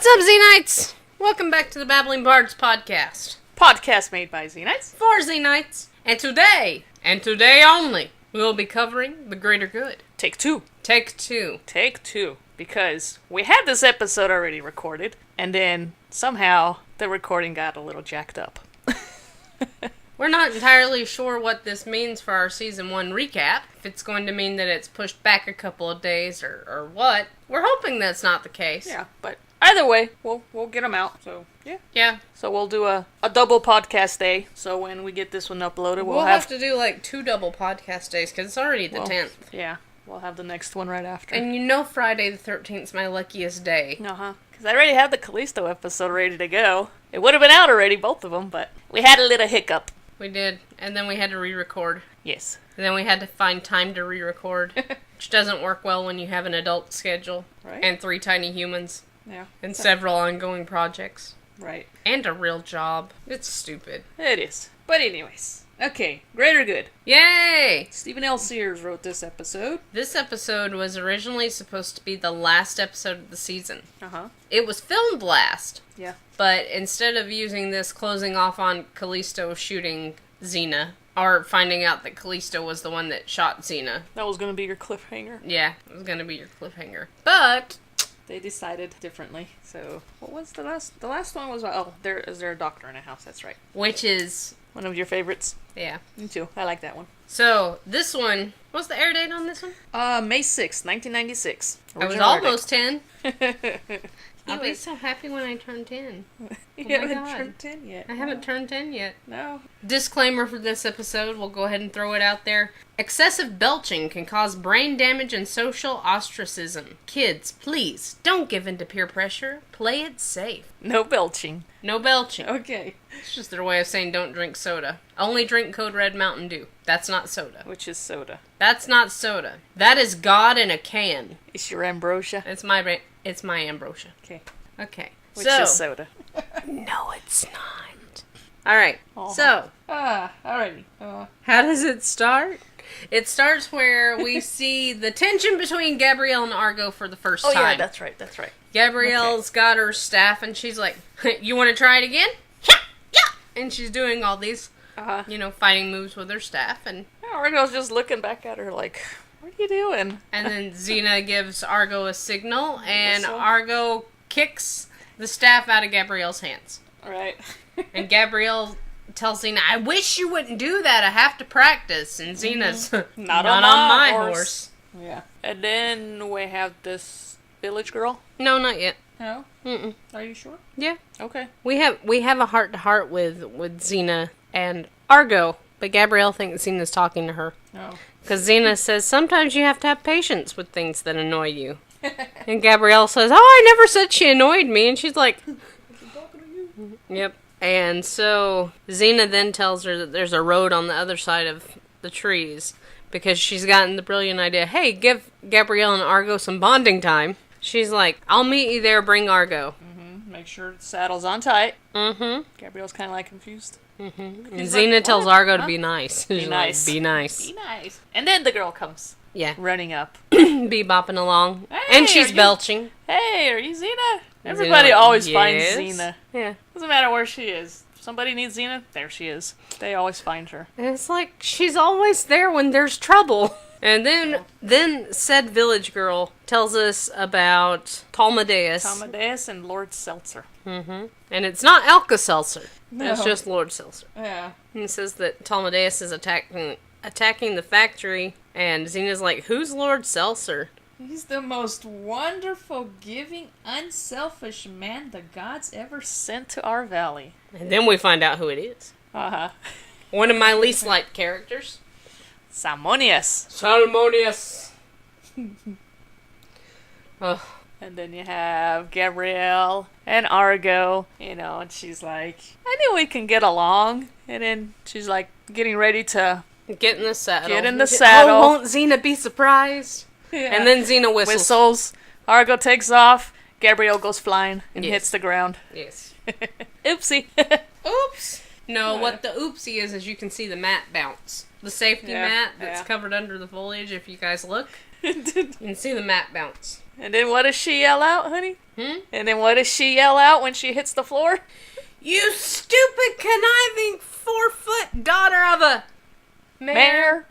What's up, XENITES? Welcome back to the Babbling Bards podcast. Podcast made by XENITES. For XENITES. And today only, we will be covering the greater good. Take two. Take two. Because we had this episode already recorded, and then somehow the recording got a little jacked up. We're not entirely sure what this means for our Season 1 recap. If it's going to mean that it's pushed back a couple of days or what. We're hoping that's not the case. Yeah, but either way, we'll get them out. So, yeah. Yeah. So we'll do a double podcast day. So when we get this one uploaded, we'll have to do like 2 double podcast days because it's already the 10th. Yeah. We'll have the next one right after. And you know Friday the 13th is my luckiest day. Uh-huh. Because I already have the Callisto episode ready to go. It would have been out already, both of them, but we had a little hiccup. We did. And then we had to re-record. Yes. And then we had to find time to re-record. Which doesn't work well when you have an adult schedule. Right. And 3 tiny humans. Yeah. And several ongoing projects. Right. And a real job. It's stupid. It is. But anyways. Okay. Greater good. Yay! Stephen L. Sears wrote this episode. This episode was originally supposed to be the last episode of the season. Uh-huh. It was filmed last. Yeah. But instead of using this closing off on Callisto shooting Xena, or finding out that Callisto was the one that shot Xena. That was going to be your cliffhanger. Yeah, it was going to be your cliffhanger. But they decided differently. So, what was the last? The last one was, is there a doctor in a house? That's right. Which is one of your favorites. Yeah. Me too. I like that one. So, this one, what's the air date on this one? May 6th, 1996. I was almost 10. I'll be so happy when I turn 10. You haven't turned 10 yet. I haven't turned 10 yet. No. Disclaimer for this episode, we'll go ahead and throw it out there. Excessive belching can cause brain damage and social ostracism. Kids, please, don't give in to peer pressure. Play it safe. No belching. No belching. Okay. It's just their way of saying don't drink soda. Only drink Code Red Mountain Dew. That's not soda. Which is soda. That's not soda. That is God in a can. It's your ambrosia. It's my ambrosia. Okay. Okay. Which is soda. No, it's not. Alright. So. Alrighty. How does it start? It starts where we see the tension between Gabrielle and Argo for the first time. Oh yeah, that's right. Gabrielle's got her staff and she's like, you want to try it again? Yeah. And she's doing all these, fighting moves with her staff. And Argo's just looking back at her like, what are you doing? And then Xena gives Argo a signal and Argo kicks the staff out of Gabrielle's hands. Right. And Gabrielle tells Xena, I wish you wouldn't do that. I have to practice. And Xena's not on my horse. Yeah. And then we have this village girl. No, not yet. No? Mm-mm. Are you sure? Yeah. Okay. We have a heart-to-heart with Xena and Argo, but Gabrielle thinks Xena's talking to her. Oh. Because Xena says, sometimes you have to have patience with things that annoy you. And Gabrielle says, I never said she annoyed me. And she's like, yep. And so Xena then tells her that there's a road on the other side of the trees because she's gotten the brilliant idea, hey, give Gabrielle and Argo some bonding time. She's like, I'll meet you there, bring Argo. Mm-hmm. Make sure the saddle's on tight. Mm-hmm. Gabrielle's kind of like confused. Mm-hmm. And Xena tells Argo to be nice. Be nice. Like, be nice. Be nice. And then the girl comes. Yeah. Running up. Bebopping along. Hey, and she's belching. Hey, are you Xena? Everybody always finds Xena. Yeah. Doesn't matter where she is. If somebody needs Xena, there she is. They always find her. And it's like, she's always there when there's trouble. And then said village girl tells us about Talmadeus. Talmadeus and Lord Seltzer. Mm-hmm. And it's not Alka-Seltzer. No. It's just Lord Seltzer. Yeah. And it says that Talmadeus is attacking the factory, and Xena's like, who's Lord Seltzer? He's the most wonderful, giving, unselfish man the gods ever sent to our valley. And then we find out who it is. Uh-huh. One of my least liked characters. Salmonius. Ugh. And then you have Gabrielle and Argo, and she's like, I knew we can get along. And then she's like getting ready to get in the saddle. Oh, won't Xena be surprised? Yeah. And then Xena whistles. Argo takes off. Gabrielle goes flying and hits the ground. Yes. Oopsie. Oops. No, what the oopsie is you can see the mat bounce. The safety mat that's covered under the foliage, if you guys look. You can see the mat bounce. And then what does she yell out, honey? And then what does she yell out when she hits the floor? You stupid, conniving, 4-foot daughter of a... Mare.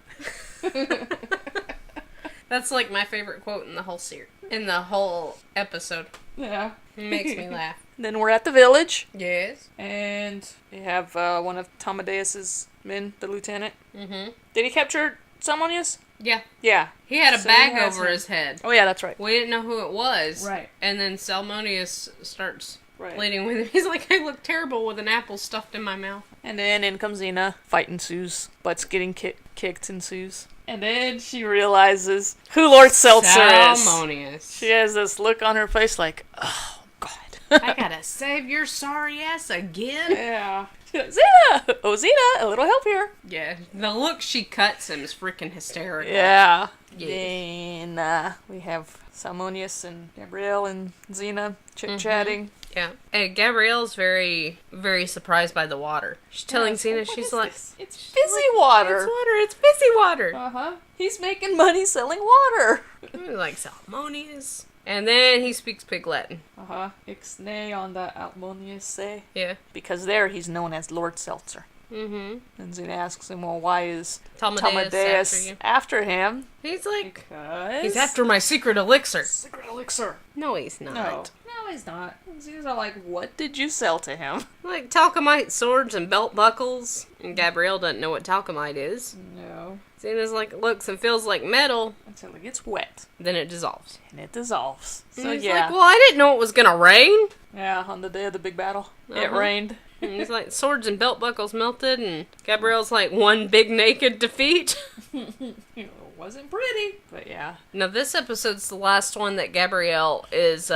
That's like my favorite quote in the whole series. In the whole episode. Yeah. It makes me laugh. Then we're at the village. Yes. And we have one of Amadeus's men, the lieutenant. Mm-hmm. Did he capture Salmonius? Yeah. Yeah. He had a bag over his head. Oh, yeah, that's right. We didn't know who it was. Right. And then Salmonius starts pleading with him. He's like, I look terrible with an apple stuffed in my mouth. And then in comes Xena. Fight ensues. Butts getting kicked ensues. And then she realizes who Lord Seltzer is. Salmonius. She has this look on her face like, oh, God. I gotta save your sorry ass again? Yeah. Xena! Oh, Xena, a little help here. Yeah. The look she cuts him is freaking hysterical. Yeah. Yeah. Then we have Salmonius and Gabrielle and Xena chit-chatting. Yeah. And Gabrielle's very, very surprised by the water. She's telling Xena, she's like... This? It's fizzy water. It's water. It's fizzy water. Uh-huh. He's making money selling water. Like Salmonius. And then he speaks Pig Latin. Uh-huh. Ixnay on the Almonius. Yeah. Because there he's known as Lord Seltzer. Mm-hmm. And Xena asks him, well, why is Talmadeus after him? He's like, because... he's after my secret elixir. Secret elixir. No, he's not. No, he's not. Xena's all like, what did you sell to him? Like talcumite swords and belt buckles. And Gabrielle doesn't know what talcumite is. No. Xena's like, looks and feels like metal. Until it gets wet. Then it dissolves. And it dissolves. And So he's yeah. like, well, I didn't know it was gonna rain. Yeah, on the day of the big battle. It Uh-huh. rained. And he's like, swords and belt buckles melted, and Gabrielle's like, one big naked defeat. It wasn't pretty. But yeah. Now, this episode's the last one that Gabrielle is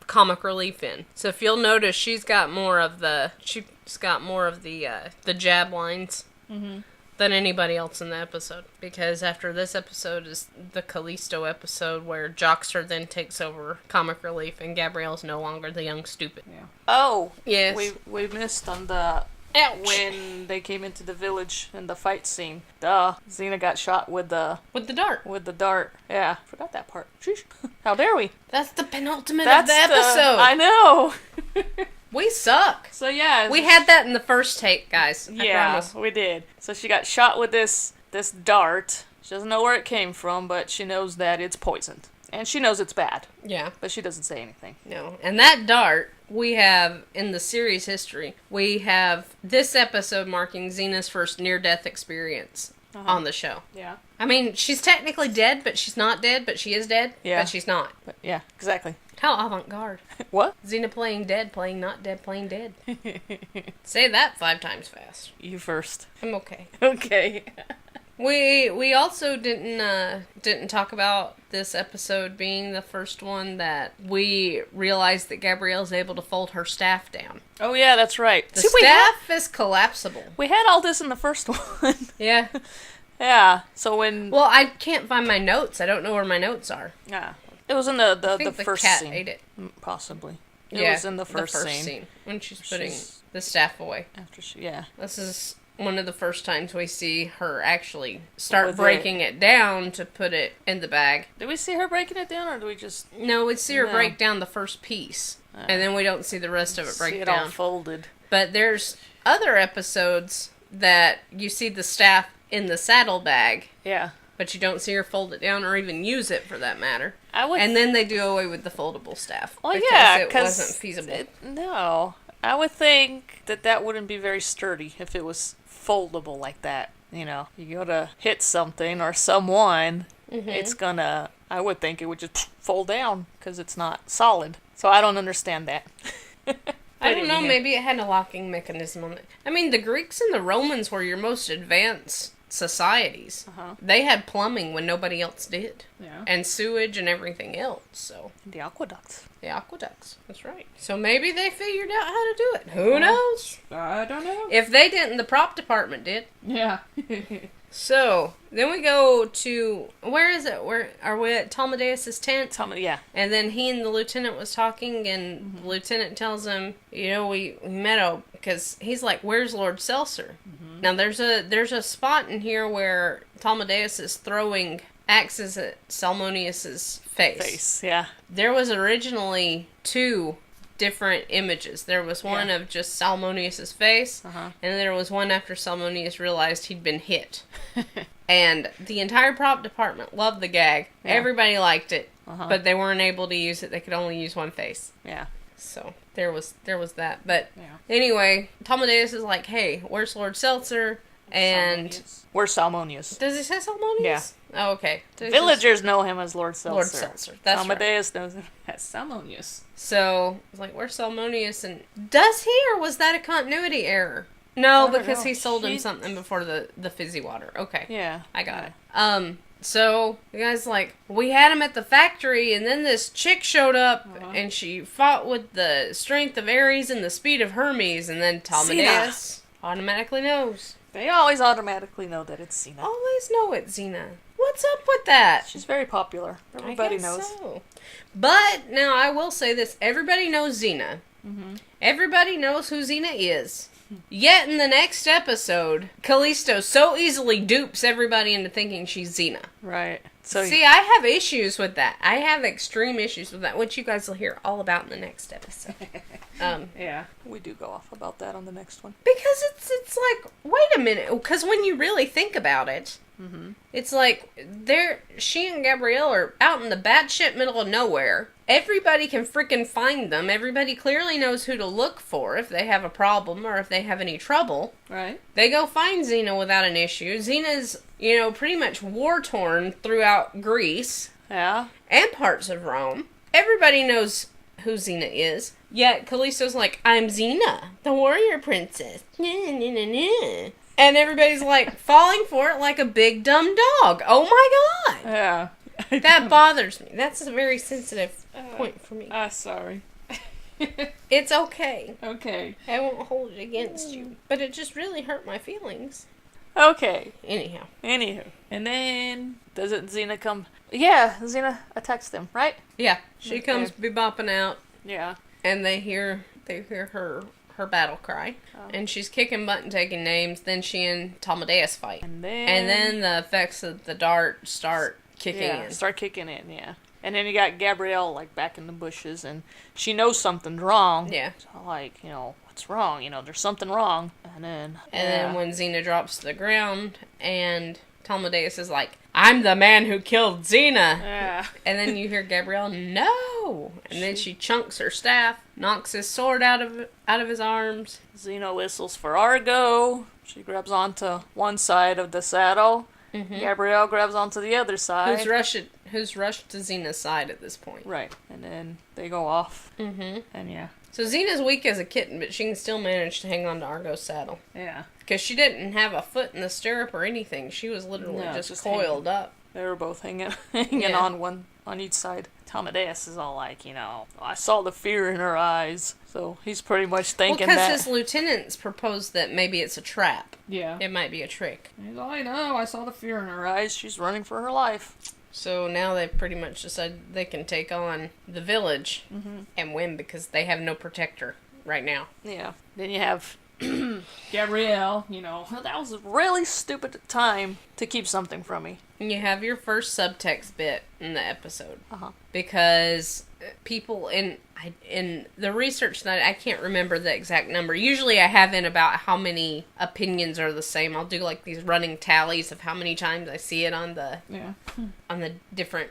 comic relief in. So if you'll notice, she's got more of the jab lines than anybody else in the episode. Because after this episode is the Callisto episode where Jockster then takes over comic relief and Gabrielle's no longer the young stupid. Yeah. Oh. Yes. We missed on the... Ouch. When they came into the village in the fight scene. Duh. Xena got shot with the dart. With the dart. Yeah. Forgot that part. Sheesh. How dare we? That's the penultimate of the episode. I know. We suck. So yeah. We had that in the first take, guys. I promise. We did. So she got shot with this dart. She doesn't know where it came from, but she knows that it's poisoned. And she knows it's bad. Yeah. But she doesn't say anything. No. And that dart, we have, in the series history, we have this episode marking Xena's first near-death experience on the show. Yeah. I mean, she's technically dead, but she's not dead, but she is dead, but she's not. But yeah, exactly. How avant-garde. What? Xena playing dead, playing not dead, playing dead. Say that 5 times fast. You first. I'm okay. Okay. We also didn't talk about this episode being the first one that we realized that Gabrielle's able to fold her staff down. Oh yeah, that's right. The staff is collapsible. We had all this in the first one. Yeah. Yeah. So when... Well, I can't find my notes. I don't know where my notes are. Yeah. It was in the first cat scene. ate it. Possibly. It Yeah, was in the first scene. when she's putting the staff away. After she... Yeah. This is one of the first times we see her actually start With breaking it down to put it in the bag. Did we see her breaking it down, or do we just... No, we see her break down the first piece. And then we don't see the rest of it break see it down. all folded. But there's other episodes that you see the staff in the saddlebag. Yeah. But you don't see her fold it down or even use it for that matter. And then they do away with the foldable staff. Well, because yeah, it wasn't feasible. No. I would think that wouldn't be very sturdy if it was foldable like that. You know, you go to hit something or someone, it's gonna... I would think it would just fold down because it's not solid. So I don't understand that. I don't know, maybe it had a locking mechanism on it. I mean, the Greeks and the Romans were your most advanced societies. They had plumbing when nobody else did. Yeah. And sewage and everything else, so. The aqueducts. The aqueducts, that's right. So maybe they figured out how to do it. Who knows? I don't know. If they didn't, the prop department did. Yeah. So, then we go to, where is it? Where are we at Talmudeus' tent? Yeah. And then he and the lieutenant was talking, and the lieutenant tells him, you know, we met because he's like, where's Lord Seltzer? Now, there's a spot in here where Talmudeus is throwing axes at Salmonius's face. Yeah. There was originally 2 different images. There was one of just Salmonius's face, and there was one after Salmonius realized he'd been hit. And the entire prop department loved the gag. Yeah. Everybody liked it, but they weren't able to use it. They could only use one face. Yeah. So there was that. But anyway, Talmudeus is like, hey, where's Lord Seltzer? And where's Salmonius? Does he say Salmonius? Yeah. Oh, okay. Villagers know him as Lord Seltzer. Lord Seltzer. That's Talmudeus knows him as Salmonius. So, I was like, where's Salmonius? And does he, or was that a continuity error? No, because he sold him something before the fizzy water. Okay. Yeah. I got it. So, the guy's like, we had him at the factory, and then this chick showed up, and she fought with the strength of Ares and the speed of Hermes, and then Talmudeus automatically knows. They always automatically know that it's Xena. Always know it's Xena. What's up with that? She's very popular. Everybody knows. So. But, now, I will say this. Everybody knows Xena. Everybody knows who Xena is. Yet, in the next episode, Callisto so easily dupes everybody into thinking she's Xena. Right. So see, I have issues with that. I have extreme issues with that, which you guys will hear all about in the next episode. Yeah, we do go off about that on the next one. Because it's like, wait a minute. Because when you really think about it, it's like, she and Gabrielle are out in the batshit middle of nowhere. Everybody can freaking find them. Everybody clearly knows who to look for if they have a problem or if they have any trouble. Right. They go find Xena without an issue. Xena's, pretty much war-torn throughout Greece. Yeah. And parts of Rome. Everybody knows who Xena is. Yet Callisto's like, I'm Xena, the warrior princess. And everybody's like falling for it like a big dumb dog. Oh my god. Yeah. That bothers me. That's a very sensitive point for me. Sorry. It's okay. Okay. I won't hold it against you. But it just really hurt my feelings. Okay. Anyhow. Anywho. And then, doesn't Xena come? Yeah, Xena attacks them, right? Yeah. She comes bebopping out. Yeah. And they hear her battle cry. Oh. And she's kicking butt and taking names. Then she and Talmudeus fight. And then the effects of the dart start kicking in. Start kicking in, yeah. And then you got Gabrielle, like, back in the bushes, and she knows something's wrong. Yeah. So, like, what's wrong? There's something wrong. And then when Xena drops to the ground, and Talmudeus is like, I'm the man who killed Xena! Yeah. And then you hear Gabrielle, no! And then she chunks her staff, knocks his sword out of his arms. Xena whistles for Argo. She grabs onto one side of the saddle. Mm-hmm. Gabrielle grabs onto the other side. Who's rushed to Xena's side at this point. Right. And then they go off. Mm-hmm. And yeah. So Xena's weak as a kitten, but she can still manage to hang on to Argo's saddle. Yeah. Because she didn't have a foot in the stirrup or anything. She was literally just coiled up. They were both hanging on each side. Talmudeus is all like, I saw the fear in her eyes. So he's pretty much thinking that. Because his lieutenants proposed that maybe it's a trap. Yeah. It might be a trick. He's all, I know, I saw the fear in her eyes. She's running for her life. So now they've pretty much decided they can take on the village and win because they have no protector right now. Yeah. Then you have Gabrielle, that was a really stupid time to keep something from me. And you have your first subtext bit in the episode. Uh-huh. Because people in the research that I can't remember the exact number. Usually I have in about how many opinions are the same. I'll do like these running tallies of how many times I see it on the different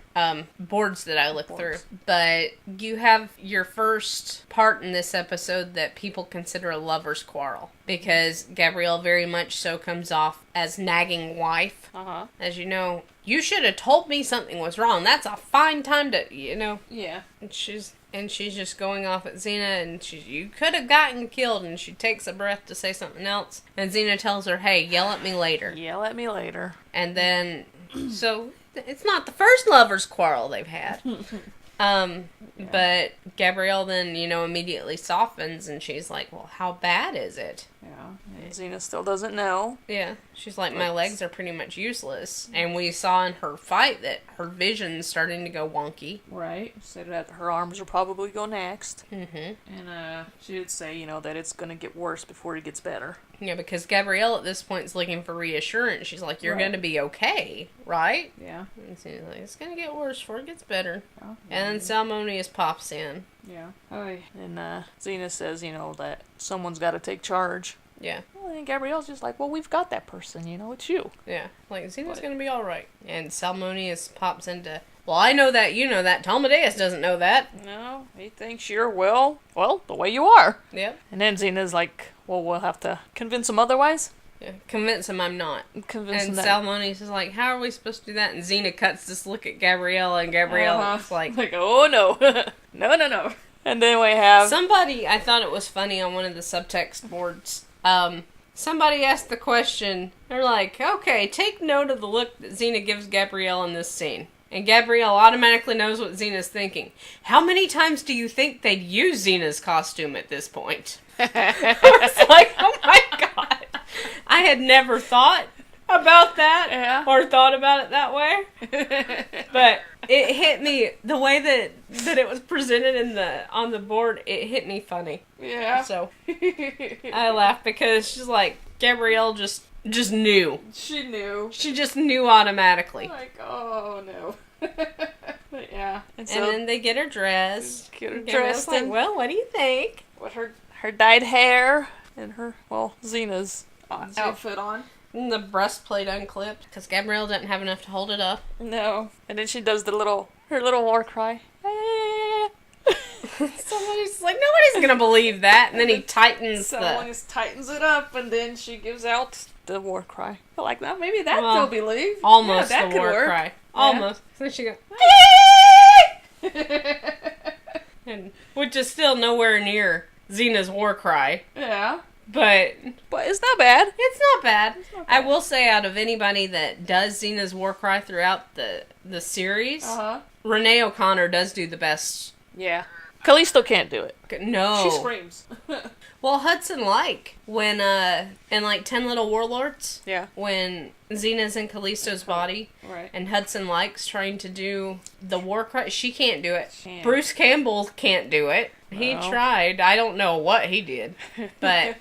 boards that I look through. But you have your first part in this episode that people consider a lover's quarrel. Because Gabrielle very much so comes off as nagging wife. Uh-huh. As you know, you should have told me something was wrong. That's a fine time to, Yeah. And she's And she's just going off at Xena, and you could have gotten killed, and she takes a breath to say something else, and Xena tells her, hey, yell at me later. Yell at me later. And then, so, it's not the first lover's quarrel they've had. But Gabrielle then, immediately softens, and she's like, well, how bad is it? Yeah, and Xena still doesn't know. Yeah, she's like, my legs are pretty much useless. And we saw in her fight that her vision's starting to go wonky. Right, said that her arms will probably go next. Mm-hmm. And she did say, that it's going to get worse before it gets better. Yeah, because Gabrielle at this point is looking for reassurance. She's like, you're going to be okay, right? Yeah. And she's like, it's going to get worse before it gets better. Oh, and then Salmonius pops in. Yeah. Oh, and Xena says, that someone's got to take charge. Yeah. Well, and Gabrielle's just like, well, we've got that person, it's you. Yeah. Like, Xena's going to be alright. And Salmonius pops into, well, I know that, you know that. Talmudeus doesn't know that. No, he thinks you're, well, the way you are. Yep. And then Xena's like, well, we'll have to convince him otherwise. Yeah. Convince him I'm not. Convince him and that. Salmonius is like, how are we supposed to do that? And Xena cuts this look at Gabrielle, and Gabrielle's like, oh, no. No. And then we have... Somebody, I thought it was funny on one of the subtext boards, somebody asked the question, they're like, okay, take note of the look that Xena gives Gabrielle in this scene. And Gabrielle automatically knows what Xena's thinking. How many times do you think they'd use Xena's costume at this point? I was like, oh my god. I had never thought about that or thought about it that way. But it hit me, the way that it was presented on the board, it hit me funny. Yeah. So I laughed because she's like, Gabrielle just knew. She knew. She just knew automatically. Like, oh no. But yeah. And then they get her dressed. Get her dressed. Like, well, what do you think? With her dyed hair and her, Xena's outfit on. And the breastplate unclipped because Gabrielle didn't have enough to hold it up. No. And then she does her little war cry. Somebody's like, nobody's gonna believe that. And then he tightens tightens it up, and then she gives out the war cry. But like that, maybe that they'll believe. Almost that the war cry. Yeah. Almost. So she goes, and which is still nowhere near Xena's war cry. Yeah. But it's not bad. It's not bad. I will say, out of anybody that does Xena's war cry throughout the series, Renee O'Connor does do the best. Yeah. Callisto can't do it. No. She screams. Well, Hudson Like, when, in like 10 Little Warlords, when Xena's in Callisto's body, right, and Hudson Like's trying to do the war cry, she can't do it. Bruce Campbell can't do it. He tried. I don't know what he did. But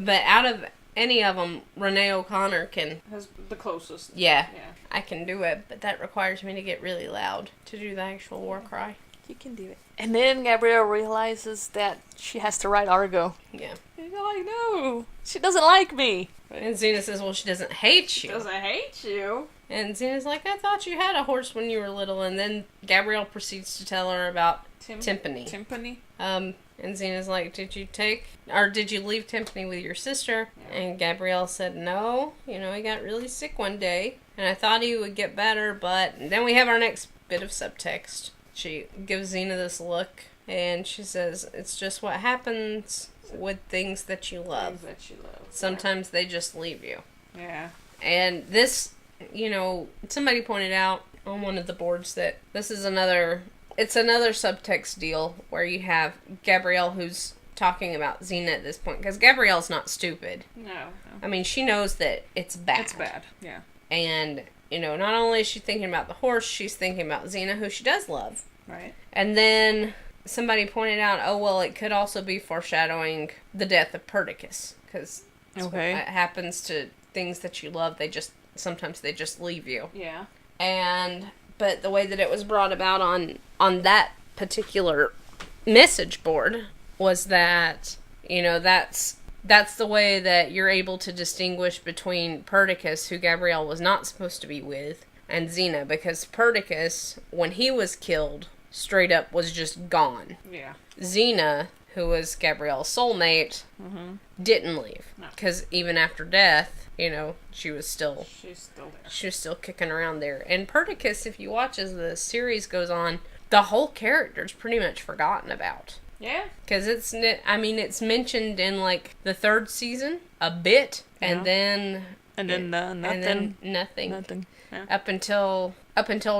out of any of them, Renee O'Connor has the closest. Yeah. I can do it, but that requires me to get really loud to do the actual war cry. You can do it. And then Gabrielle realizes that she has to ride Argo. Yeah. And you're like, no, she doesn't like me. And Xena says, well, she doesn't hate you. She doesn't hate you. And Xena's like, I thought you had a horse when you were little. And then Gabrielle proceeds to tell her about Timpani. Timpani? And Xena's like, did you leave Timpani with your sister? Yeah. And Gabrielle said, no. He got really sick one day. And I thought he would get better, but... And then we have our next bit of subtext. She gives Xena this look, and she says, it's just what happens with things that you love. Sometimes they just leave you. Yeah. And this, somebody pointed out on one of the boards that this is another subtext deal where you have Gabrielle who's talking about Xena at this point, because Gabrielle's not stupid. No. I mean, she knows that it's bad. It's bad, yeah. And... not only is she thinking about the horse, she's thinking about Xena, who she does love. Right. And then somebody pointed out, it could also be foreshadowing the death of Perdiccas. Because it happens to things that you love, sometimes they just leave you. Yeah. But the way that it was brought about on that particular message board was that, that's the way that you're able to distinguish between Perdiccas, who Gabrielle was not supposed to be with, and Xena, because Perdiccas, when he was killed, straight up was just gone. Yeah. Xena, who was Gabrielle's soulmate, didn't leave. Because even after death, she was she's still there. She was still kicking around there. And Perdiccas, if you watch as the series goes on, the whole character's pretty much forgotten about. Yeah. Because it's mentioned in, like, the 3rd season a bit, and then... And then nothing. And then nothing. Nothing. Yeah. Up until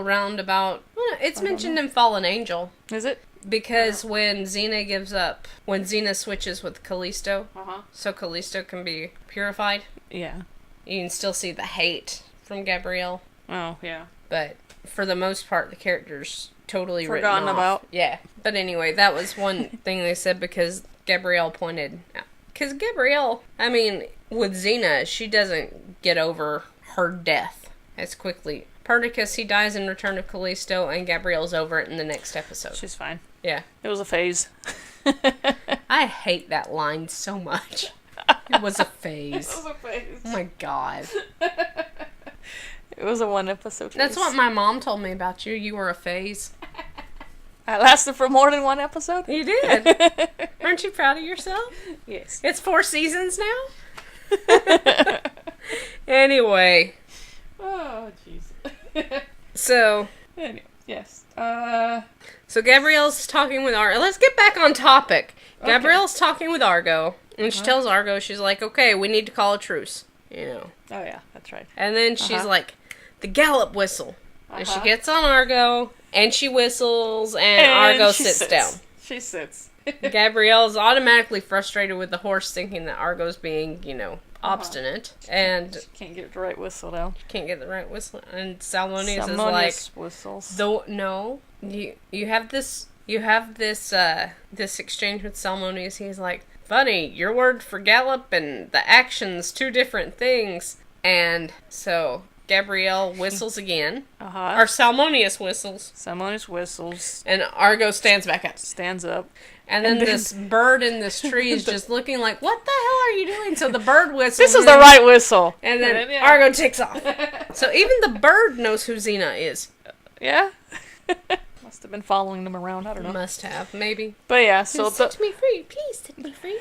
around about... Well, it's mentioned in Fallen Angel. Is it? Because when Xena switches with Callisto, Uh-huh. so Callisto can be purified, Yeah. you can still see the hate from Gabrielle. Oh, yeah. But for the most part, the character's totally Forgotten written off. about. Yeah. But anyway, that was one thing they said because Gabrielle pointed out. Because Gabrielle, I mean, with Xena, she doesn't get over her death as quickly. Perdiccas, he dies in Return of Callisto, and Gabrielle's over it in the next episode. She's fine. Yeah. It was a phase. I hate that line so much. It was a phase. It was a phase. Oh my god. It was a 1 episode phase. That's what my mom told me about you. You were a phase. I lasted for more than 1 episode? You did. Aren't you proud of yourself? Yes. It's 4 seasons now? Anyway. Oh, jeez. So. Anyway, yes. So Gabrielle's talking with Argo. Let's get back on topic. Okay. Gabrielle's talking with Argo. And she tells Argo, she's like, okay, we need to call a truce. You know. Oh, yeah, that's right. And then she's like, the gallop whistle. And she gets on Argo, and she whistles, and Argo sits down. She sits. Gabrielle's automatically frustrated with the horse, thinking that Argo's being, obstinate. And She can't get the right whistle down. can't get the right whistle. And Salmonius is Salmonius like, whistles. no, you have this this exchange with Salmonius. He's like, funny, your word for gallop and the action's 2 different things. And so Gabrielle whistles again. Or Salmonius whistles. Salmonius whistles. And Argo stands back up. Stands up. And then this bird in this tree is just looking like, what the hell are you doing? So the bird whistles. This is the right whistle. And then Argo takes off. So even the bird knows who Xena is. Yeah? Must have been following them around. I don't know. Must have, maybe. But yeah, so set me free. Please set me free.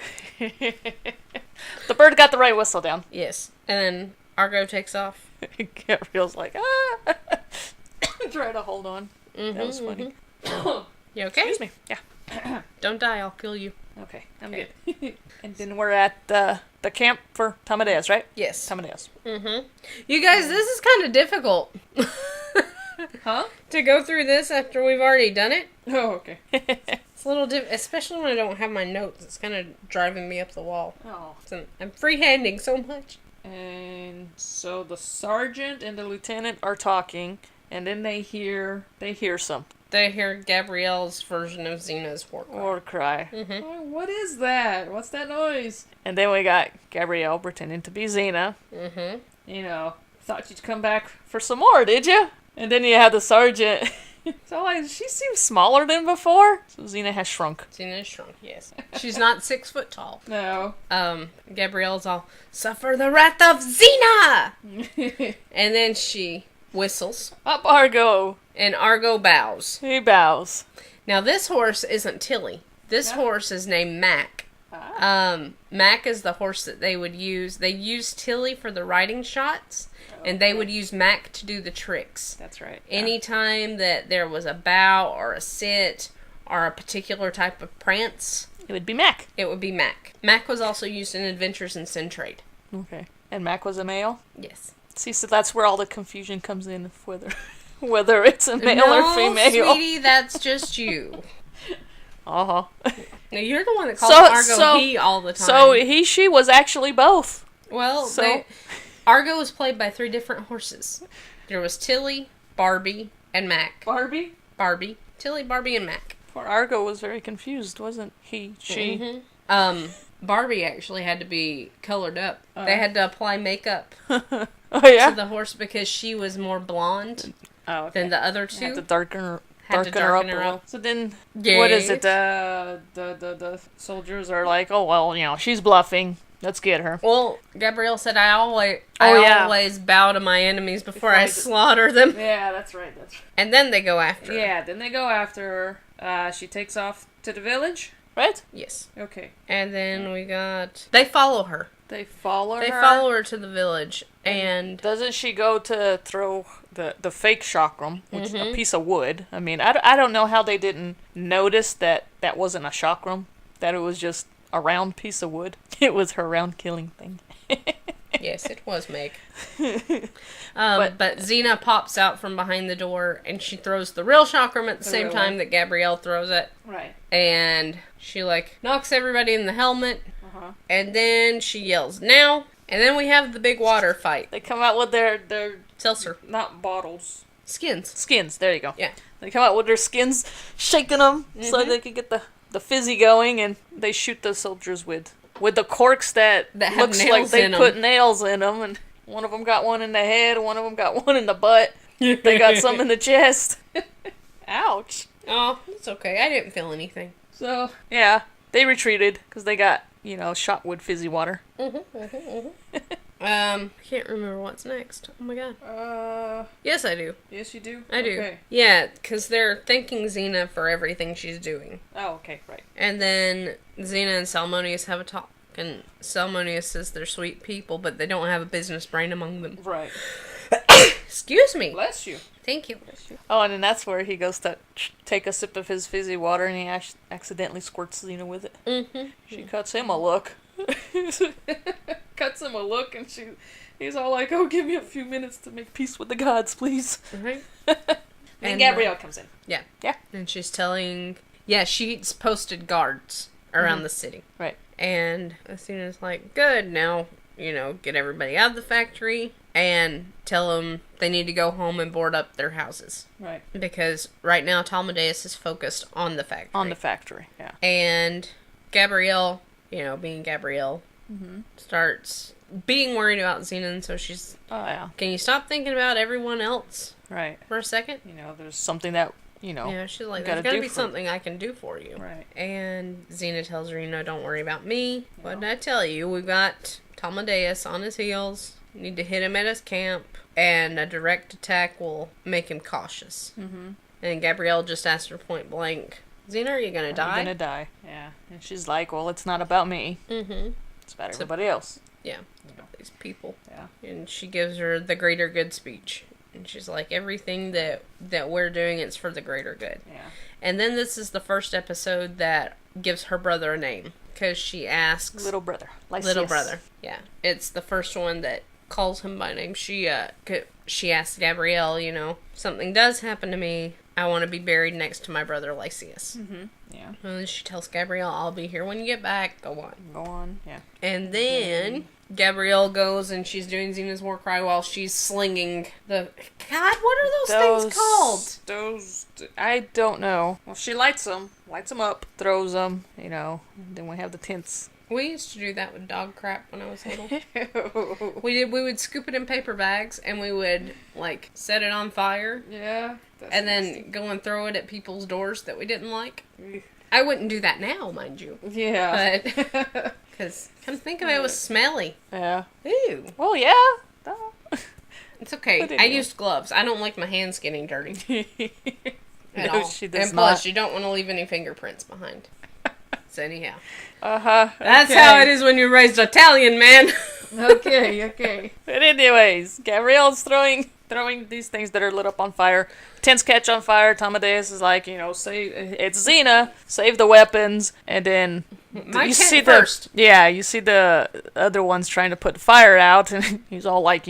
the bird got the right whistle down. Yes. And then Argo takes off. Gabrielle's like, ah! Try to hold on. Mm-hmm, That was funny. You okay? Excuse me. Yeah. Don't die, I'll kill you. Okay, I'm good. And then we're at the camp for Tamadeus, right? Yes. Tamadeus. Mm-hmm. You guys, this is kind of difficult. Huh? To go through this after we've already done it. Oh, okay. It's a little especially when I don't have my notes. It's kind of driving me up the wall. Oh. I'm freehanding so much. And so the sergeant and the lieutenant are talking, and then they hear something. They hear Gabrielle's version of Xena's war cry. War cry. Mm-hmm. Oh, what is that? What's that noise? And then we got Gabrielle pretending to be Xena. Mm-hmm. Thought you'd come back for some more, did you? And then you have the sergeant. So like, she seems smaller than before. So Xena has shrunk. Xena is shrunk, yes. She's not 6 foot tall. No. Gabrielle's all, suffer the wrath of Xena! And then she whistles. Up Argo. And Argo bows. He bows. Now this horse isn't Tilly. This horse is named Mac. Mac is the horse that they would use. They used Tilly for the riding shots, and they would use Mac to do the tricks. That's right. Yeah. Anytime that there was a bow or a sit or a particular type of prance, It would be Mac. it would be Mac. Mac was also used in Adventures in Sin Trade. Okay. And Mac was a male? Yes. See, so that's where all the confusion comes in, whether it's a male or female. No, sweetie, that's just you. Uh-huh. Now, you're the one that calls Argo he all the time. So she was actually both. Well, So- Argo was played by 3 different horses. There was Tilly, Barbie, and Mac. Barbie? Barbie. Tilly, Barbie, and Mac. Poor Argo was very confused, wasn't he? She? Mm-hmm. Barbie actually had to be colored up. They had to apply makeup Oh, yeah? to the horse because she was more blonde okay. than the other 2. Had to darken her Had to darken her up. So then, Yay. what is it? The soldiers are like, oh, well, she's bluffing. Let's get her. Well, Gabrielle said, I always bow to my enemies before I slaughter them. Yeah, that's right. And then they go after her. Yeah, then they go after her. She takes off to the village, right? Yes. Okay. And then they follow her. They follow her? They follow her to the village, and... Doesn't she go to throw the fake chakram, which is a piece of wood? I mean, I don't know how they didn't notice that wasn't a chakram, that it was just a round piece of wood. It was her round killing thing. Yes, it was Meg. But Xena pops out from behind the door, and she throws the real chakram at the same time that Gabrielle throws it. Right. And she, knocks everybody in the helmet, and then she yells, "Now!" And then we have the big water fight. They come out with their Seltzer. Not bottles. Skins, there you go. Yeah. They come out with their skins, shaking them so they can get the fizzy going, and they shoot the soldiers with the corks that looks like they put nails in them, and one of them got one in the head, one of them got one in the butt. They got some in the chest. Ouch. Oh, it's okay. I didn't feel anything. So, yeah, they retreated because they got, shot with fizzy water. I can't remember what's next. Oh my god. Yes, I do. Yes, you do? I do. Okay. Yeah, because they're thanking Xena for everything she's doing. Oh, okay, right. And then Xena and Salmonius have a talk. And Salmonius says they're sweet people, but they don't have a business brain among them. Right. Excuse me. Bless you. Thank you. Oh, and then that's where he goes to take a sip of his fizzy water, and he accidentally squirts Xena with it. Mm-hmm. She cuts him a look. Cuts him a look, and he's all like, "Oh, give me a few minutes to make peace with the gods, please." Right. And Gabrielle comes in. Yeah. Yeah. And she's telling... Yeah, she's posted guards around the city. Right. And Athena's like, "Good, now, get everybody out of the factory and tell them they need to go home and board up their houses." Right. Because right now Talmudeus is focused on the factory. On the factory, yeah. And Gabrielle, being Gabrielle, starts being worried about Xena, and so she's... Oh, yeah. "Can you stop thinking about everyone else right. for a second?" There's something that, Yeah, she's like, "There's gotta be something I can do for you." Right. And Xena tells her, "Don't worry about me. What did I tell you? We've got Talmudeus on his heels. You need to hit him at his camp, and a direct attack will make him cautious." Mm-hmm. And Gabrielle just asked her point blank, "Xena, are you gonna die?" Are you gonna die? Yeah. And she's like, "Well, it's not about me. Mm-hmm. It's about everybody else." Yeah. These people. Yeah. And she gives her the greater good speech. And she's like, everything that we're doing, it's for the greater good. Yeah. And then this is the first episode that gives her brother a name. Because she asks... Little brother. Lysias. Little brother. Yeah. It's the first one that calls him by name. She asks Gabrielle, "Something does happen to me. I want to be buried next to my brother Lysias." Mm-hmm. Yeah. And then she tells Gabrielle, "I'll be here when you get back. Go on." Go on, yeah. And then Gabrielle goes and she's doing Xena's war cry while she's slinging the... God, what are those things called? Those... I don't know. Well, she lights them up, throws them, and then we have the tents. We used to do that with dog crap when I was little. We would scoop it in paper bags and we would, set it on fire. Yeah. And then go and throw it at people's doors that we didn't like. I wouldn't do that now, mind you. Yeah. But... Because, come think of it, it was smelly. Yeah. Ew. Well, yeah. It's okay. I used gloves. I don't like my hands getting dirty. At all. She does and plus, not. you don't want to leave any fingerprints behind. So anyhow. Uh-huh. That's how it is when you're raised Italian, man. Okay. But anyways, Gabrielle's throwing these things that are lit up on fire. Tents catch on fire. Talmudeus is like, save... It's Xena. Save the weapons. And then... You see first. You see the other ones trying to put the fire out, and he's all like,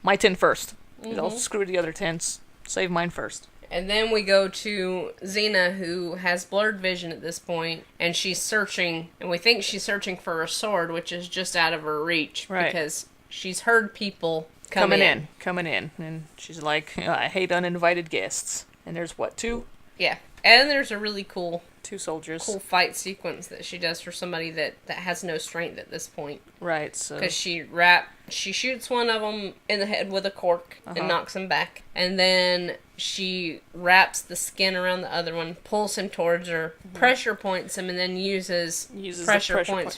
my tent first. He's all, screw the other tents. Save mine first. And then we go to Xena, who has blurred vision at this point, and she's searching, and we think she's searching for a sword, which is just out of her reach, because she's heard people coming in. And she's like, I hate uninvited guests. And there's what, 2? Yeah. And there's a really cool 2 soldiers. Cool fight sequence that she does for somebody that has no strength at this point. Right, so... Because she shoots one of them in the head with a cork and knocks him back. And then she wraps the skin around the other one, pulls him towards her, pressure points him, and then uses pressure points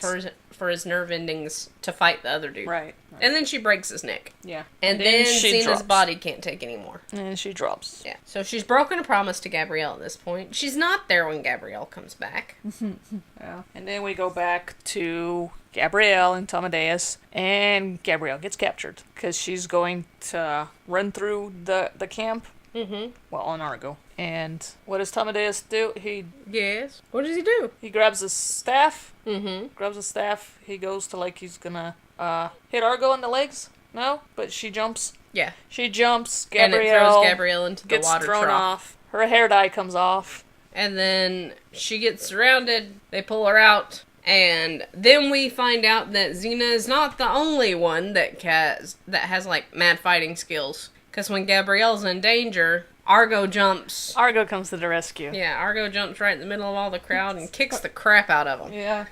for his nerve endings to fight the other dude. Right. And then she breaks his neck. Yeah. And then Xena's body can't take anymore. And she drops. Yeah. So she's broken a promise to Gabrielle at this point. She's not there when Gabrielle comes back. Yeah. And then we go back to Gabrielle and Amadeus, and Gabrielle gets captured because she's going to run through the camp. Mm-hmm. Well, on Argo. And what does Amadeus do? Yes. What does he do? He grabs a staff. Mm-hmm. Grabs a staff. He goes to like he's gonna hit Argo in the legs. No, but she jumps. Yeah. She jumps. Gabrielle, and it throws Gabrielle into the water thrown trough. off. Her hair dye comes off. And then she gets surrounded. They pull her out. And then we find out that Xena is not the only one that has like mad fighting skills. Because when Gabrielle's in danger, Argo jumps. Argo comes to the rescue. Yeah, Argo jumps right in the middle of all the crowd and kicks the crap out of them. Yeah.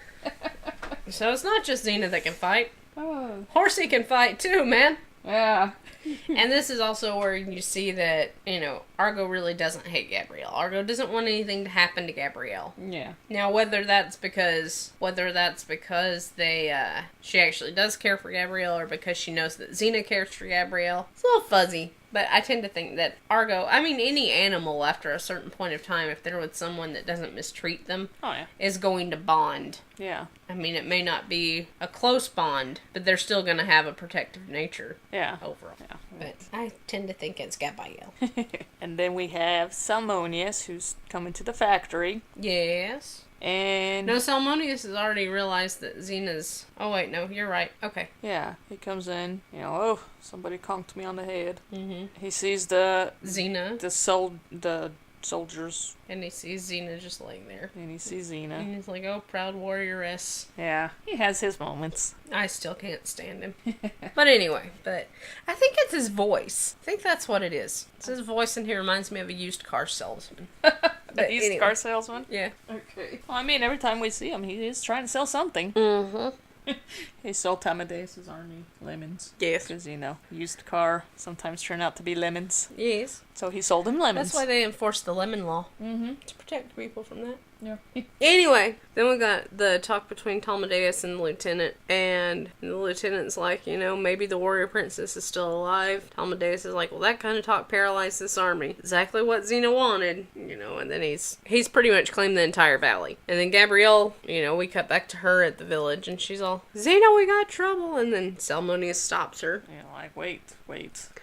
So it's not just Xena that can fight. Oh. Horsey can fight too, man. Yeah. And this is also where you see that, Argo really doesn't hate Gabrielle. Argo doesn't want anything to happen to Gabrielle. Yeah. Now, whether that's because she actually does care for Gabrielle or because she knows that Xena cares for Gabrielle, it's a little fuzzy. But I tend to think that Argo, any animal after a certain point of time, if they're with someone that doesn't mistreat them, is going to bond. Yeah. It may not be a close bond, but they're still going to have a protective nature. Yeah. Overall. Yeah. But I tend to think it's Gabrielle. And then we have Salmonius, who's coming to the factory. Yes. And... No, Salmonius has already realized that Xena's... Oh, wait, no, you're right. Okay. Yeah, he comes in, somebody conked me on the head. Mm-hmm. He sees the... Xena. The soldiers. And he sees Xena just laying there. And he sees Xena. And he's like, oh, proud warrioress. Yeah, he has his moments. I still can't stand him. But anyway, I think it's his voice. I think that's what it is. It's his voice, and he reminds me of a used car salesman. A used car salesman? Yeah. Okay. Well, every time we see him, he is trying to sell something. Mm-hmm. He sold Amadeus' army lemons. Yes. Because, used car sometimes turn out to be lemons. Yes. So he sold him lemons. That's why they enforced the lemon law. Mm-hmm. To protect people from that. Yeah. Anyway, then we got the talk between Amadeus and the lieutenant, and the lieutenant's like, maybe the warrior princess is still alive. Amadeus is like, well, that kind of talk paralyzed this army. Exactly what Xena wanted, and then he's pretty much claimed the entire valley. And then Gabrielle, we cut back to her at the village, and she's all, Xena, we got trouble, and then Salmonius stops her. Like, wait.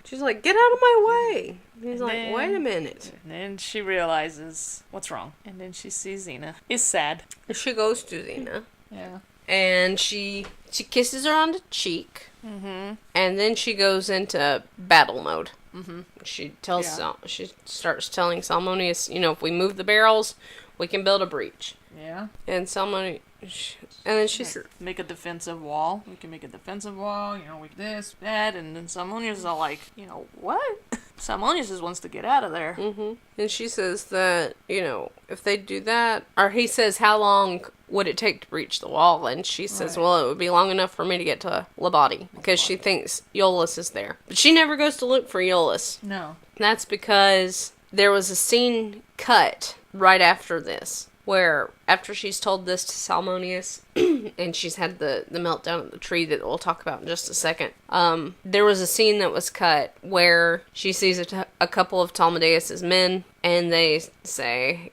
She's like, get out of my way. And he's like, wait a minute. And then she realizes what's wrong. And then she sees Xena. Is sad. She goes to Xena. Yeah. And she kisses her on the cheek. Mm-hmm. And then she goes into battle mode. Mm-hmm. She starts telling Salmonius, if we move the barrels, we can build a breach. Yeah. And Salmonius... And then she said... Make a defensive wall. We can make a defensive wall, with this, that, and then Salmonius is all like, what? Salmonius wants to get out of there. Mm-hmm. And she says that, if they do that... Or he says, how long would it take to breach the wall? And she says, well, it would be long enough for me to get to Labadi. Because she thinks Iolaus is there. But she never goes to look for Iolaus. No. That's because there was a scene cut right after this. Where, after she's told this to Salmonius, and she's had the meltdown at the tree that we'll talk about in just a second, there was a scene that was cut where she sees a couple of Amadeus' men, and they say,